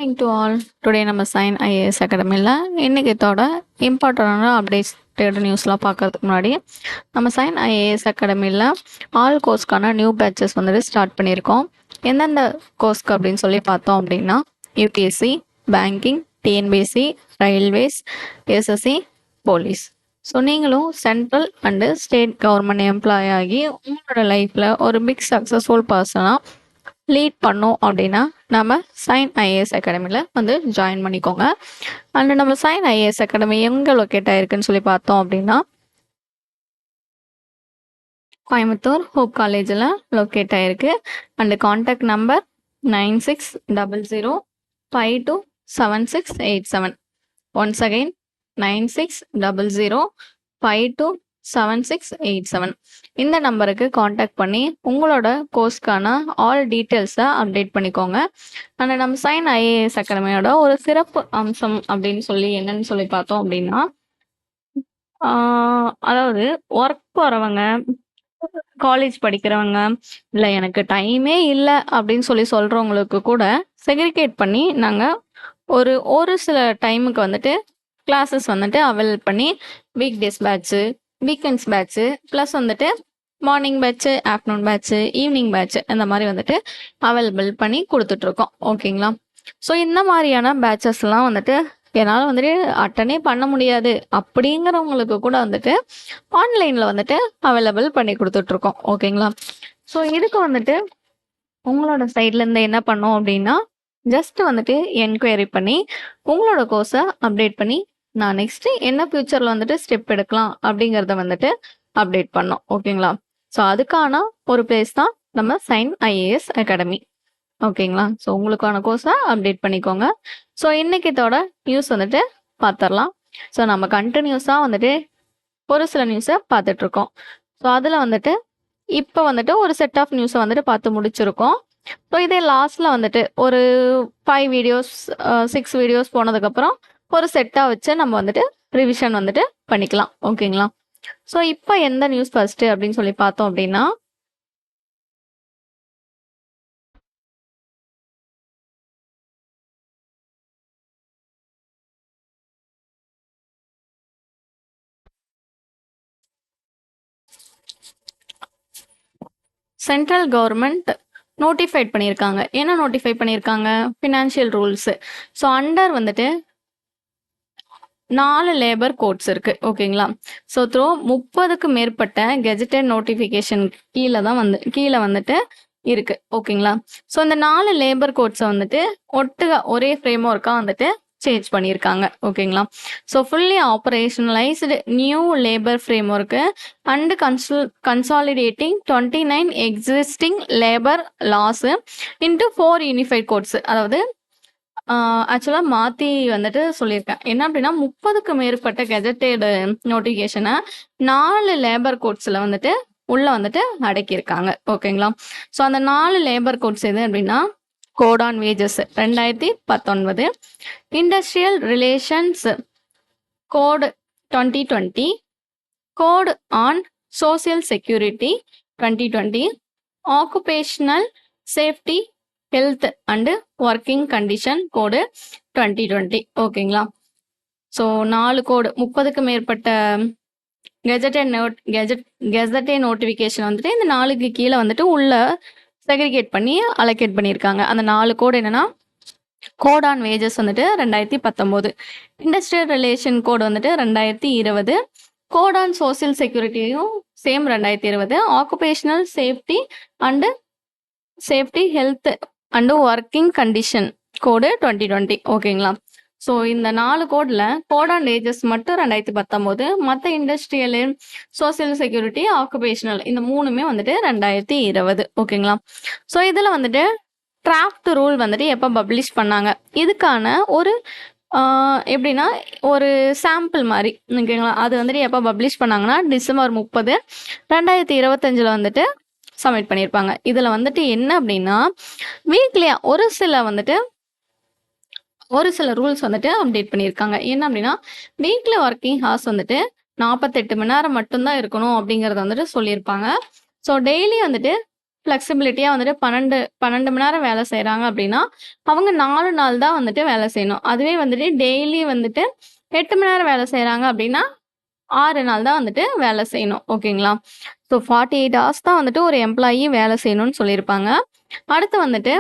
Morning to all. Today நம்ம Sign IAS அகாடமியில் இன்றைக்கத்தோட இம்பார்ட்டண்டான அப்டேட்டட் நியூஸ்லாம் பார்க்கறதுக்கு முன்னாடி நம்ம சைன் ஐஏஎஸ் அகாடமியில் ஆல் கோர்ஸ்க்கான நியூ பேட்சஸ் வந்துட்டு ஸ்டார்ட் பண்ணியிருக்கோம். எந்தெந்த கோர்ஸ்க்கு அப்படின்னு சொல்லி பார்த்தோம் அப்படின்னா UPSC, banking, TNPSC, railways, SSC, police. So நீங்களும் central and state government employee ஆகி உங்களோட லைஃப்பில் ஒரு பிக் சக்ஸஸ்ஃபுல் பர்சனாக லீட் பண்ணோம் அப்படின்னா நம்ம சைன் ஐஏஎஸ் அகாடமியில் வந்து ஜாயின் பண்ணிக்கோங்க. அண்ட் நம்ம சைன் ஐஏஎஸ் அகாடமி எங்கே லொக்கேட் ஆயிருக்குன்னு சொல்லி பார்த்தோம் அப்படின்னா கோயம்புத்தூர் ஹோப் காலேஜில் லொக்கேட் ஆயிருக்கு. And contact number 9600527687. Once again 9600527687. இந்த நம்பருக்கு காண்டாக்ட் பண்ணி உங்களோட கோர்ஸ்க்கான ஆல் டீட்டெயில்ஸை அப்டேட் பண்ணிக்கோங்க. ஆனால் நம்ம சைன் ஐஏஎஸ் அகாடமியோட ஒரு சிறப்பு அம்சம் அப்படின்னு சொல்லி என்னன்னு சொல்லி பார்த்தோம் அப்படின்னா அதாவது ஒர்க் போகிறவங்க, காலேஜ் படிக்கிறவங்க, இல்லை எனக்கு டைமே இல்லை அப்படின்னு சொல்லி சொல்கிறவங்களுக்கு கூட செக்ரிகேட் பண்ணி நாங்கள் ஒரு சில டைமுக்கு வந்துட்டு கிளாஸஸ் வந்துட்டு அவைலபிள் பண்ணி week days batch, weekends batch, plus வந்துட்டு morning batch, afternoon batch, evening batch அந்த மாதிரி வந்துட்டு அவைலபிள் பண்ணி கொடுத்துட்ருக்கோம். ஓகேங்களா? ஸோ இந்த மாதிரியான பேட்சஸ்லாம் வந்துட்டு என்னால் வந்துட்டு அட்டனே பண்ண முடியாது அப்படிங்கிறவங்களுக்கு கூட வந்துட்டு ஆன்லைனில் வந்துட்டு அவைலபிள் பண்ணி கொடுத்துட்ருக்கோம். ஓகேங்களா? ஸோ இதுக்கு வந்துட்டு உங்களோட சைட்லேருந்து என்ன பண்ணோம் அப்படின்னா ஜஸ்ட் வந்துட்டு என்கொயரி பண்ணி உங்களோட கோர்ஸை அப்டேட் பண்ணி நான் நெக்ஸ்ட்டு என்ன ஃப்யூச்சரில் வந்துட்டு ஸ்டெப் எடுக்கலாம் அப்படிங்கிறத வந்துட்டு அப்டேட் பண்ணோம். ஓகேங்களா? ஸோ அதுக்கான ஒரு பிளேஸ் தான் நம்ம சைன் ஐஏஎஸ் அகாடமி. ஓகேங்களா? ஸோ உங்களுக்கான கோர்ஸை அப்டேட் பண்ணிக்கோங்க. ஸோ இன்னைக்கத்தோட நியூஸ் வந்துட்டு பார்த்துடலாம். ஸோ நம்ம கண்டினியூஸாக வந்துட்டு ஒரு சில நியூஸை பார்த்துட்ருக்கோம். ஸோ அதில் வந்துட்டு இப்போ வந்துட்டு ஒரு செட் ஆஃப் நியூஸை வந்துட்டு பார்த்து முடிச்சிருக்கோம். ஸோ இதே லாஸ்ட்டில் வந்துட்டு ஒரு 5 வீடியோஸ் 6 வீடியோஸ் போனதுக்கப்புறம் ஒரு செட்டாக வச்சு நம்ம வந்துட்டு ரிவிஷன் வந்துட்டு பண்ணிக்கலாம். ஓகேங்களா? ஸோ இப்போ எந்த நியூஸ் ஃபர்ஸ்ட்டு அப்படின்னு சொல்லி பார்த்தோம் அப்படின்னா சென்ட்ரல் கவர்மெண்ட் நோட்டிஃபைட் பண்ணியிருக்காங்க. என்ன நோட்டிஃபை பண்ணியிருக்காங்க? Financial rules. ஸோ அண்டர் வந்துட்டு 4 லேபர் கோட்ஸ் இருக்கு. ஓகேங்களா? ஸோ 30க்கு மேற்பட்ட கெஜெட்டட் நோட்டிஃபிகேஷன் கீழே வந்துட்டு இருக்கு. ஓகேங்களா? ஸோ இந்த 4 லேபர் கோட்ஸை வந்துட்டு ஒரே ஃப்ரேம் ஒர்க்காக வந்துட்டு சேஞ்ச் பண்ணியிருக்காங்க. ஓகேங்களா? So fully operationalised new labour framework and consolidating 29 existing labour laws into 4 unified codes. அதாவது ஆக்சுவலாக மாற்றி வந்துட்டு சொல்லியிருக்கேன். என்ன அப்படின்னா 30க்கு மேற்பட்ட கெஜெட்டட் நோட்டிஃபிகேஷனை 4 லேபர் கோட்ஸில் வந்துட்டு உள்ளே வந்துட்டு அடக்கியிருக்காங்க. ஓகேங்களா? ஸோ அந்த 4 லேபர் கோட்ஸ் எது அப்படின்னா code on wages 2019, industrial relations code 2020, code on social security 2020, occupational safety health and working condition code 2020. ஓகேங்களா? ஸோ 4 கோடு 30க்கு மேற்பட்ட கெஜெட்டட் நோட்டிஃபிகேஷன் வந்துட்டு இந்த 4க்கு கீழே வந்துட்டு உள்ள செக்ரிகேட் பண்ணி அலோகேட் பண்ணியிருக்காங்க. அந்த 4 கோடு என்னன்னா கோட் ஆன் வேஜஸ் வந்துட்டு 2019, இண்டஸ்ட்ரியல் ரிலேஷன் கோடு வந்துட்டு 2020, கோட் ஆன் சோசியல் செக்யூரிட்டியும் same 2020, occupational safety health and working condition code 2020. ஓகேங்களா? ஸோ இந்த 4 கோடில் கோட் ஆன் வேஜஸ் மட்டும் 2019, மற்ற இண்டஸ்ட்ரியல், சோசியல் செக்யூரிட்டி, ஆக்குபேஷனல் இந்த 3மே வந்துட்டு 2020. ஓகேங்களா? ஸோ இதில் வந்துட்டு டிராஃப்ட் ரூல் வந்துட்டு எப்போ பப்ளிஷ் பண்ணாங்க, இதுக்கான ஒரு எப்படின்னா ஒரு சாம்பிள் மாதிரி. ஓகேங்களா? அது வந்துட்டு எப்போ பப்ளிஷ் பண்ணாங்கன்னா டிசம்பர் 30, 2025 வந்துட்டு சப்மிட் பண்ணியிருப்பாங்க. இதில் வந்துட்டு என்ன அப்படின்னா வீக்லியாக ஒரு சில ரூல்ஸ் வந்துட்டு அப்டேட் பண்ணியிருக்காங்க. என்ன அப்படின்னா வீக்லி ஒர்க்கிங் ஹார்ஸ் வந்துட்டு 48 மணி நேரம் மட்டும்தான் இருக்கணும் அப்படிங்கிறத வந்துட்டு சொல்லியிருப்பாங்க. ஸோ டெய்லி வந்துட்டு ஃப்ளெக்சிபிலிட்டியாக வந்துட்டு 12 மணி நேரம் வேலை செய்கிறாங்க அப்படின்னா அவங்க 4 நாள் தான் வந்துட்டு வேலை செய்யணும். அதுவே வந்துட்டு டெய்லி வந்துட்டு 8 மணி நேரம் வேலை செய்கிறாங்க அப்படின்னா 6 நாள் தான் வந்துட்டு வேலை செய்யணும். ஓகேங்களா? ஸோ 48 ஹவர்ஸ் தான் வந்துட்டு ஒரு எம்ப்ளாயி வேலை செய்யணும்னு சொல்லியிருப்பாங்க. அடுத்து வந்துட்டு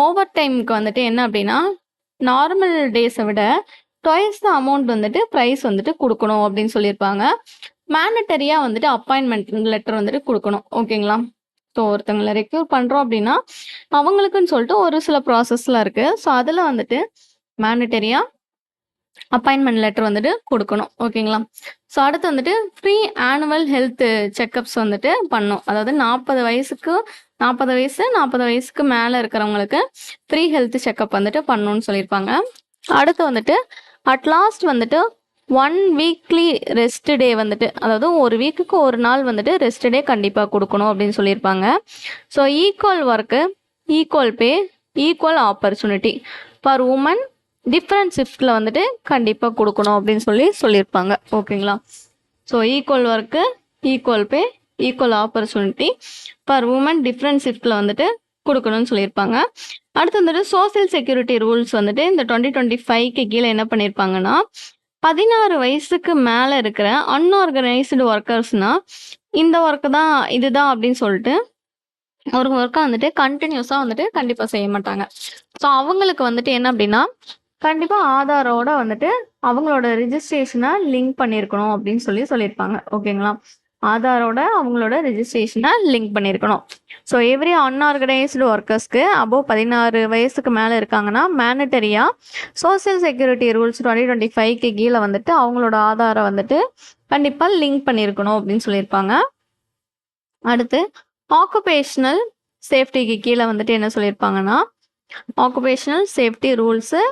ஓவர் டைமுக்கு வந்துட்டு என்ன அப்படின்னா நார்மல் டேஸை விட ட்வைஸ் த அமௌண்ட் வந்துட்டு ப்ரைஸ் வந்துட்டு கொடுக்கணும் அப்படின்னு சொல்லியிருப்பாங்க. மேண்டட்டரியாக வந்துட்டு அப்பாயின்மெண்ட் லெட்டர் வந்துட்டு கொடுக்கணும். ஓகேங்களா? ஸோ ஒருத்தவங்களை ரெக்யூர் பண்ணுறோம் அப்படின்னா அவங்களுக்குன்னு சொல்லிட்டு ஒரு சில ப்ராசஸ்லாம் இருக்குது. ஸோ அதில் வந்துட்டு மேண்டட்டரியாக அப்பாயின்மெண்ட் லெட்டர் வந்துட்டு கொடுக்கணும். ஓகேங்களா? ஸோ அடுத்து வந்துட்டு ஃப்ரீ ஆனுவல் ஹெல்த் செக்கப்ஸ் வந்துட்டு பண்ணும். அதாவது 40 வயசுக்கு மேலே இருக்கிறவங்களுக்கு ஃப்ரீ ஹெல்த் செக்கப் வந்துட்டு பண்ணணும்னு சொல்லியிருப்பாங்க. அடுத்து வந்துட்டு அட்லாஸ்ட் வந்துட்டு 1 வீக்லி ரெஸ்ட் டே வந்துட்டு, அதாவது ஒரு வீக்குக்கு ஒரு நாள் வந்துட்டு ரெஸ்ட் டே கண்டிப்பாக கொடுக்கணும் அப்படின்னு சொல்லியிருப்பாங்க. So equal work, equal pay, equal opportunity for women different ஷிஃப்டில் வந்துட்டு கண்டிப்பாக கொடுக்கணும் அப்படின்னு சொல்லியிருப்பாங்க. ஓகேங்களா? So equal work, equal pay, equal opportunity for women different ஷிஃப்டில் வந்துட்டு கொடுக்கணும்னு சொல்லியிருப்பாங்க. அடுத்து வந்துட்டு சோசியல் செக்யூரிட்டி ரூல்ஸ் வந்துட்டு இந்த 2025க்கு கீழே என்ன பண்ணியிருப்பாங்கன்னா 16 வயசுக்கு மேலே இருக்கிற அன்ஆர்கனைஸ்டு ஒர்க்கர்ஸ்னால் இந்த ஒர்க்கு தான் இதுதான் அப்படின்னு சொல்லிட்டு ஒரு ஒர்க்கை வந்துட்டு கண்டினியூஸாக வந்துட்டு கண்டிப்பாக செய்ய மாட்டாங்க. ஸோ அவங்களுக்கு வந்துட்டு என்ன அப்படின்னா கண்டிப்பாக ஆதாரோட வந்துட்டு அவங்களோட ரிஜிஸ்ட்ரேஷனை லிங்க் பண்ணியிருக்கணும் அப்படின்னு சொல்லியிருப்பாங்க. ஓகேங்களா? ஆதாரோட அவங்களோட ரிஜிஸ்ட்ரேஷனை லிங்க் பண்ணியிருக்கணும். ஸோ எவ்ரி அன்ஆர்கனைஸ்டு ஒர்க்கர்ஸ்க்கு அபோவ் 16 வயசுக்கு மேலே இருக்காங்கன்னா மேண்டட்டரியாக சோசியல் செக்யூரிட்டி ரூல்ஸ் 2025க்கு கீழே வந்துட்டு அவங்களோட ஆதாரை வந்துட்டு கண்டிப்பாக லிங்க் பண்ணியிருக்கணும் அப்படின்னு சொல்லியிருப்பாங்க. அடுத்து ஆக்குபேஷனல் சேஃப்டிக்கு கீழே வந்துட்டு என்ன சொல்லியிருப்பாங்கன்னா occupational safety rules,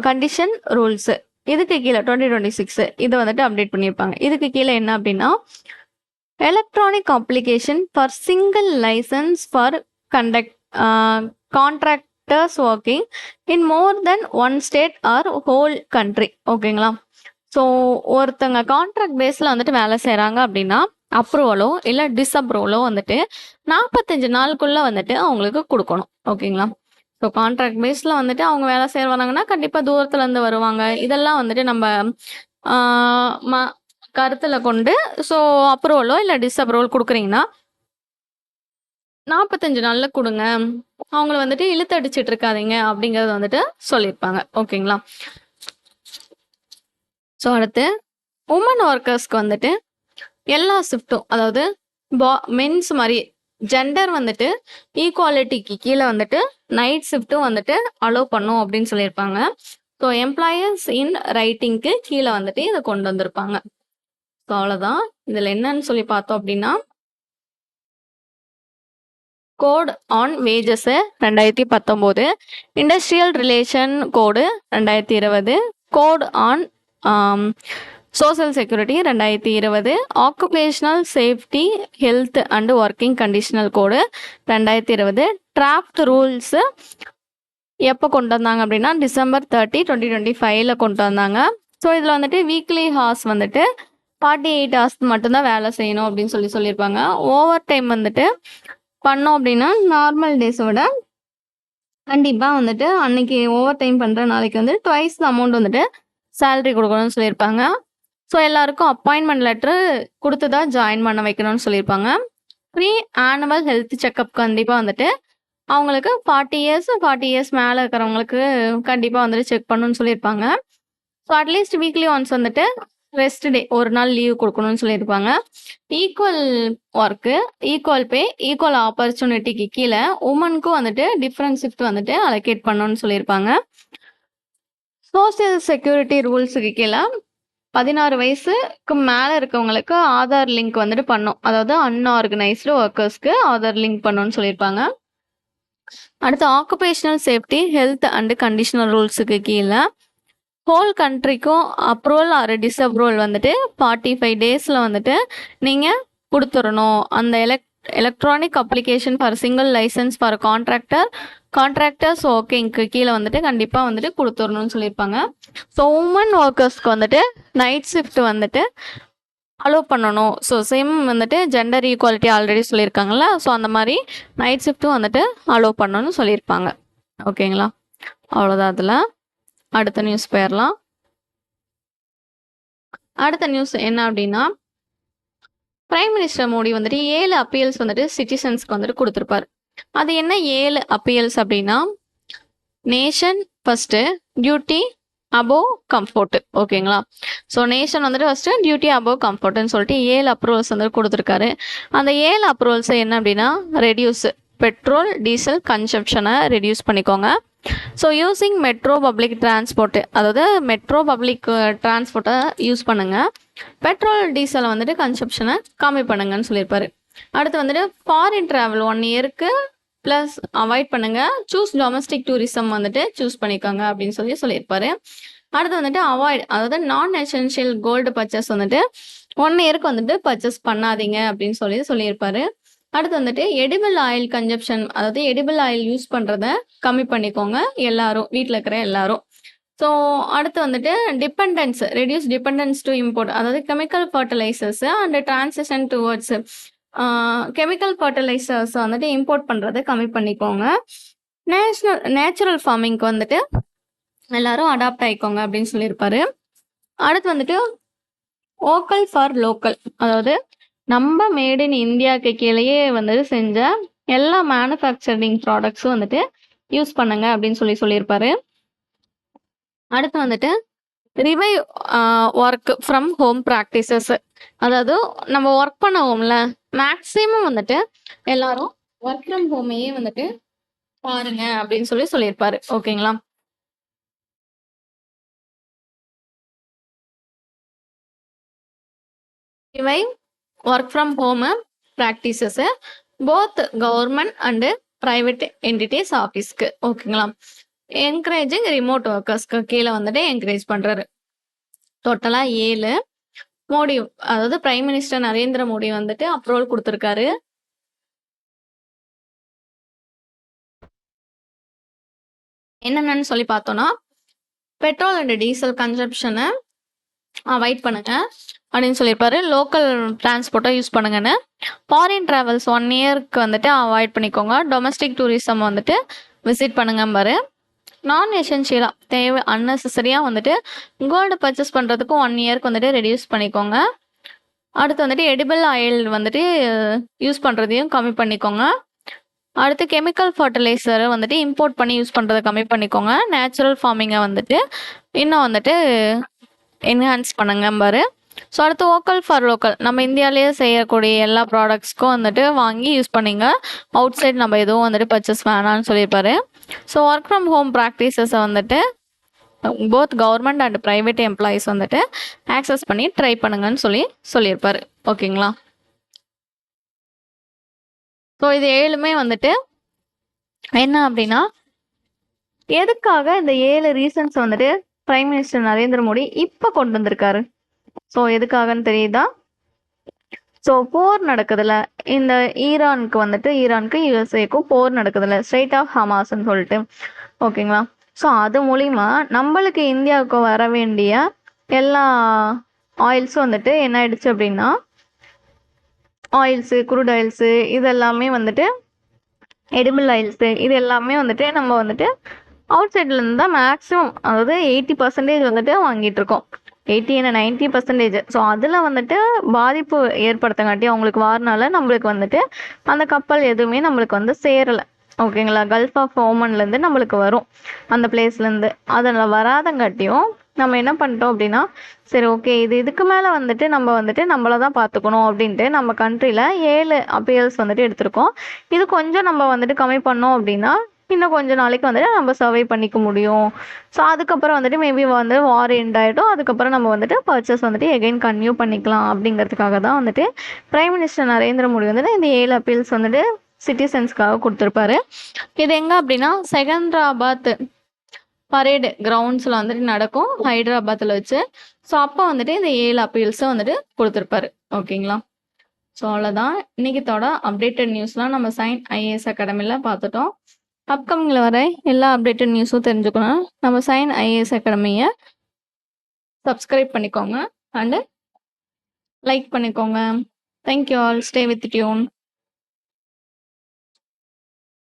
condition rules, இதுக்கு கீழே 2026 இதை வந்துட்டு அப்டேட் பண்ணியிருப்பாங்க. இதுக்கு கீழே என்ன அப்படின்னா electronic application for single licence for contractors working in more than 1 state or whole country. ஓகேங்களா? ஸோ ஒருத்தங்க கான்ட்ராக்ட் பேஸில் வந்துட்டு வேலை செய்கிறாங்க அப்படின்னா அப்ரூவலோ இல்லை டிஸ்அப்ரூவலோ வந்துட்டு 45 நாளுக்குள்ளே வந்துட்டு அவங்களுக்கு கொடுக்கணும். ஓகேங்களா? ஸோ கான்ட்ராக்ட் பேஸில் வந்துட்டு அவங்க வேலை செய்வாங்கன்னா கண்டிப்பாக தூரத்துலேருந்து வருவாங்க. இதெல்லாம் வந்துட்டு நம்ம கருத்தில் கொண்டு ஸோ அப்ரூவலோ இல்லை டிஸ்அப்ரூவல் கொடுக்குறீங்கன்னா 45 நாளில் கொடுங்க, அவங்கள வந்துட்டு இழுத்தடிச்சிட்டு இருக்காதீங்க அப்படிங்கிறது வந்துட்டு சொல்லியிருப்பாங்க. ஓகேங்களா? ஸோ அடுத்து உமன் ஒர்க்கர்ஸ்க்கு வந்துட்டு எல்லா ஷிஃப்ட்டும், அதாவது மென்ஸ் மாதிரி ஜெண்டர் வந்துட்டு ஈக்குவாலிட்டிக்கு கீழே வந்துட்டு நைட் ஷிஃப்ட்டும் வந்துட்டு அலோவ் பண்ணும் அப்படின்னு சொல்லியிருப்பாங்க. ஸோ எம்ப்ளாயர்ஸ் இன் ரைட்டிங்க்கு கீழே வந்துட்டு இதை கொண்டு வந்திருப்பாங்க. ஸோ அவ்வளோதான். இதில் என்னன்னு சொல்லி பார்த்தோம் அப்படின்னா code on wages 2019, industrial relation code 2020, code on social security 2020, occupational safety health and working conditional code 2020, draft rules எப்போ கொண்டு வந்தாங்க அப்படின்னா டிசம்பர் 30, 2025 கொண்டு வந்தாங்க. ஸோ இதில் வந்துட்டு வீக்லி ஹார்ஸ் வந்துட்டு 48 ஹார்ஸ் மட்டும்தான் வேலை செய்யணும் அப்படின்னு சொல்லியிருப்பாங்க. ஓவர் டைம் வந்துட்டு பண்ணோம் அப்படின்னா நார்மல் டேஸை விட கண்டிப்பாக வந்துட்டு அன்னைக்கு ஓவர் டைம் பண்ணுற நாளைக்கு வந்து ட்வைஸ் அமௌண்ட் வந்துட்டு சேலரி கொடுக்கணும்னு சொல்லியிருப்பாங்க. ஸோ எல்லாருக்கும் அப்பாயின்மெண்ட் லெட்ரு கொடுத்து தான் ஜாயின் பண்ண வைக்கணும்னு சொல்லியிருப்பாங்க. ஃப்ரீ ஆனுவல் ஹெல்த் செக்கப் கண்டிப்பாக வந்துட்டு அவங்களுக்கு 40 இயர்ஸ் மேலே இருக்கிறவங்களுக்கு கண்டிப்பாக வந்துட்டு செக் பண்ணணும்னு சொல்லியிருப்பாங்க. ஸோ அட்லீஸ்ட் வீக்லி ஒன்ஸ் வந்துட்டு ரெஸ்ட் டே ஒரு நாள் லீவ் கொடுக்கணும்னு சொல்லியிருப்பாங்க. ஈக்குவல் ஒர்க்கு, ஈக்குவல் பே, ஈக்குவல் ஆப்பர்ச்சுனிட்டிக்கு கீழே உமனுக்கும் வந்துட்டு டிஃப்ரெண்ட் ஷிஃப்ட் வந்துட்டு அலோகேட் பண்ணணும்னு சொல்லியிருப்பாங்க. சோசியல் செக்யூரிட்டி ரூல்ஸுக்கு கீழே 16 வயசுக்கு மேலே இருக்கவங்களுக்கு ஆதார் லிங்க் வந்துட்டு பண்ணும். அதாவது அன்ஆர்கனைஸ்டு ஒர்க்கர்ஸ்க்கு ஆதார் லிங்க் பண்ணணும்னு சொல்லியிருப்பாங்க. அடுத்து occupational safety health and conditional ரூல்ஸுக்கு கீழே ஹோல் கண்ட்ரிக்கும் அப்ரூவல் ஆர் டிஸ்அப்ரூவல் வந்துட்டு 45 டேஸில் வந்துட்டு நீங்கள் கொடுத்துடணும். அந்த electronic application for single licence for contractors ஒர்க்கிங்க்கு கீழே வந்துட்டு கண்டிப்பாக வந்துட்டு கொடுத்துடணும்னு சொல்லியிருப்பாங்க. ஸோ உமன் ஒர்க்கர்ஸ்க்கு வந்துட்டு நைட் ஷிஃப்ட் வந்துட்டு அலோவ் பண்ணணும். ஸோ சேம் வந்துட்டு ஜெண்டர் ஈக்குவாலிட்டி ஆல்ரெடி சொல்லியிருக்காங்கல்ல. ஸோ அந்த மாதிரி நைட் ஷிஃப்ட்டும் வந்துட்டு அலோவ் பண்ணணும்னு சொல்லியிருப்பாங்க. ஓகேங்களா? அவ்வளோதான் அதில். அடுத்த நியூஸ் போயிடலாம். அடுத்த நியூஸ் என்ன அப்படின்னா, பிரைம் மினிஸ்டர் மோடி வந்துட்டு 7 அப்பீல்ஸ் வந்துட்டு சிட்டிசன்ஸ்க்கு வந்துட்டு கொடுத்துருப்பாரு. அது என்ன 7 அப்பீல்ஸ் அப்படின்னா, nation first, duty above comfort. ஓகேங்களா? ஸோ நேஷன் வந்துட்டு ஃபர்ஸ்ட்டு, டியூட்டி அபோவ் கம்ஃபோர்ட்னு சொல்லிட்டு 7 அப்ரூவல்ஸ் வந்துட்டு கொடுத்துருக்காரு. அந்த 7 அப்ரூவல்ஸ் என்ன அப்படின்னா, ரெடியூஸ் பெட்ரோல் டீசல் கன்சப்ஷனை ரெடியூஸ் பண்ணிக்கோங்க. So using metro public transport, அதாவது மெட்ரோ பப்ளிக் டிரான்ஸ்போர்ட்டை யூஸ் பண்ணுங்கள். பெட்ரோல் டீசலை வந்துட்டு கன்சப்ஷனை கம்மி பண்ணுங்கன்னு சொல்லியிருப்பாரு. அடுத்து வந்துட்டு ஃபாரின் ட்ராவல் 1 இயருக்கு ப்ளஸ் அவாய்ட் பண்ணுங்கள். சூஸ் டொமஸ்டிக் டூரிசம் வந்துட்டு சூஸ் பண்ணிக்கோங்க அப்படின்னு சொல்லியிருப்பாரு. அடுத்து வந்துட்டு அதாவது நான் எசென்ஷியல் கோல்டு பர்ச்சேஸ் வந்துட்டு 1 இயருக்கு வந்துட்டு பர்ச்சேஸ் பண்ணாதீங்க அப்படின்னு சொல்லியிருப்பாரு. அடுத்து வந்துட்டு எடிபிள் ஆயில் கன்சப்ஷன், அதாவது எடிபிள் ஆயில் யூஸ் பண்ணுறத கம்மி பண்ணிக்கோங்க எல்லாரும், வீட்டில் இருக்கிற எல்லாரும். ஸோ அடுத்து வந்துட்டு ரெடியூஸ் டிபெண்டன்ஸ் டு இம்போர்ட், அதாவது chemical fertilisers and transition towards chemical fertilisers வந்துட்டு இம்போர்ட் பண்ணுறதை கம்மி பண்ணிக்கோங்க. நேச்சுரல் ஃபார்மிங்க்கு வந்துட்டு எல்லாரும் அடாப்ட் ஆகிக்கோங்க அப்படின்னு சொல்லியிருப்பாரு. அடுத்து வந்துட்டு வோக்கல் ஃபார் லோக்கல், அதாவது நம்ம மேட் இன் இந்தியாவுக்கு கீழேயே வந்துட்டு செஞ்ச எல்லா மேனுஃபேக்சரிங் ப்ராடக்ட்ஸும் வந்துட்டு யூஸ் பண்ணுங்க அப்படின்னு சொல்லியிருப்பாரு. அடுத்து வந்துட்டு revive work from home practices, அதாவது நம்ம ஒர்க் பண்ணுவோம்ல, மேக்ஸிமம் வந்துட்டு எல்லாரும் ஒர்க் ஃப்ரம் ஹோமையே வந்துட்டு பாருங்க அப்படின்னு சொல்லியிருப்பாரு. ஓகேங்களா? Revive work from home practices both government and private entities ஆஃபீஸ்க்கு. ஓகேங்களா? என்கரேஜிங் ரிமோட் ஒர்க்கர்ஸ்க்கு கீழே வந்துட்டு என்கரேஜ் பண்ணுறாரு. டோட்டலாக 7 மோடி, அதாவது பிரைம் மினிஸ்டர் நரேந்திர மோடி வந்துட்டு அப்ரூவல் கொடுத்துருக்காரு. என்னென்னு சொல்லி பார்த்தோன்னா, பெட்ரோல் அண்ட் டீசல் கன்சப்ஷனை அவாய்ட் பண்ணுங்க அப்படின்னு சொல்லியிருப்பாரு. லோக்கல் டிரான்ஸ்போர்ட்டை யூஸ் பண்ணுங்கன்னு. ஃபாரின் ட்ராவல்ஸ் 1 இயருக்கு வந்துட்டு அவாய்ட் பண்ணிக்கோங்க. டொமஸ்டிக் டூரிசம் வந்துட்டு விசிட் பண்ணுங்க பாரு. நான் எசென்ஷியலாக அன்னெசரியாக வந்துட்டு கோல்டு பர்ச்சேஸ் பண்ணுறதுக்கு 1 இயருக்கு வந்துட்டு ரெடியூஸ் பண்ணிக்கோங்க. அடுத்து வந்துட்டு எடிபிள் ஆயில் வந்துட்டு யூஸ் பண்ணுறதையும் கம்மி பண்ணிக்கோங்க. அடுத்து கெமிக்கல் ஃபர்டிலைசரை வந்துட்டு இம்போர்ட் பண்ணி யூஸ் பண்ணுறதை கம்மி பண்ணிக்கோங்க. நேச்சுரல் ஃபார்மிங்கை வந்துட்டு இன்னும் வந்துட்டு என்ஹான்ஸ் பண்ணுங்க பாரு. ஸோ அடுத்து வோக்கல் ஃபார் லோக்கல், நம்ம இந்தியாவிலேயே செய்யக்கூடிய எல்லா ப்ராடக்ட்ஸ்க்கும் வந்துட்டு வாங்கி யூஸ் பண்ணிங்க. அவுட் சைட் நம்ம எதுவும் வந்துட்டு பர்ச்சேஸ் வேணான்னு சொல்லியிருப்பாரு. ஸோ ஒர்க் ஃப்ரம் ஹோம் ப்ராக்டிசஸை வந்துட்டு both government and private employees வந்துட்டு ஆக்சஸ் பண்ணி ட்ரை பண்ணுங்கன்னு சொல்லியிருப்பாரு. ஓகேங்களா? ஸோ இது 7மே வந்துட்டு என்ன அப்படின்னா, எதுக்காக இந்த 7 ரீசன்ஸ் வந்துட்டு பிரைம் மினிஸ்டர் நரேந்திர மோடி இப்போ கொண்டு வந்திருக்காரு? ஸோ எதுக்காகன்னு தெரியுதா? ஸோ போர் நடக்குதுல்ல, இந்த ஈரானுக்கு யுஎஸ்ஏக்கும் போர் நடக்குதுல்ல, ஸ்ட்ரெயிட் ஆஃப் ஹமாஸ்ன்னு சொல்லிட்டு. ஓகேங்களா? ஸோ அது மூலிமா நம்மளுக்கு இந்தியாவுக்கு வர வேண்டிய எல்லா ஆயில்ஸும் வந்துட்டு என்ன ஆயிடுச்சு அப்படின்னா, ஆயில்ஸு, குரூட் ஆயில்ஸு, இது எல்லாமே வந்துட்டு எடிபிள் ஆயில்ஸு, இது எல்லாமே வந்துட்டு நம்ம வந்துட்டு அவுட் சைட்லேருந்து தான் மேக்ஸிமம், அதாவது 80% வந்துட்டு வாங்கிட்டு இருக்கோம். 80 and 90%. ஸோ அதில் வந்துட்டு பாதிப்பு ஏற்படுத்தங்காட்டி அவங்களுக்கு வாரினால நம்மளுக்கு வந்துட்டு அந்த கப்பல் எதுவுமே நம்மளுக்கு வந்து சேரலை. ஓகேங்களா? கல்ஃப் ஆஃப் ஓமன்லேருந்து நம்மளுக்கு வரும் அந்த பிளேஸ்லேருந்து. அதில் வராதங்காட்டியும் நம்ம என்ன பண்ணிட்டோம் அப்படின்னா, சரி ஓகே இதுக்கு மேலே வந்துட்டு நம்ம வந்துட்டு நம்மளை தான் பார்த்துக்கணும் அப்படின்ட்டு நம்ம கண்ட்ரியில் 7 அப்பீல்ஸ் வந்துட்டு எடுத்திருக்கோம். இது கொஞ்சம் நம்ம வந்துட்டு கம்மி பண்ணோம் அப்படின்னா இன்னும் கொஞ்சம் நாளைக்கு வந்துட்டு நம்ம சர்வை பண்ணிக்க முடியும். ஸோ அதுக்கப்புறம் வந்துட்டு மேபி வந்து வார் எண்ட் ஆகிடும். அதுக்கப்புறம் நம்ம வந்துட்டு பர்ச்சேஸ் வந்துட்டு எகைன் கன்டினியூ பண்ணிக்கலாம் அப்படிங்கிறதுக்காக தான் வந்துட்டு பிரைம் மினிஸ்டர் நரேந்திர மோடி வந்துட்டு இந்த 7 அப்பீல்ஸ் வந்துட்டு சிட்டிசன்ஸ்க்காக கொடுத்துருப்பாரு. இது எங்கே அப்படின்னா, செகந்திராபாத் பரேடு கிரவுண்ட்ஸில் வந்துட்டு நடக்கும், ஹைதராபாத்தில் வச்சு. ஸோ அப்போ வந்துட்டு இந்த 7 அப்பீல்ஸும் வந்துட்டு கொடுத்துருப்பாரு. ஓகேங்களா? ஸோ அவ்வளோதான் இன்னைக்குத்தோட அப்டேட்டட் நியூஸ்லாம் நம்ம சைன் ஐஏஎஸ் அகாடமியில் பார்த்துட்டோம். அப்கமிங்கில் வர எல்லா அப்டேட்டட் நியூஸும் தெரிஞ்சுக்கணும், நம்ம சைன் ஐஏஎஸ் அகாடமியை சப்ஸ்கிரைப் பண்ணிக்கோங்க அண்டு லைக் பண்ணிக்கோங்க. Thank you all. Stay with tune.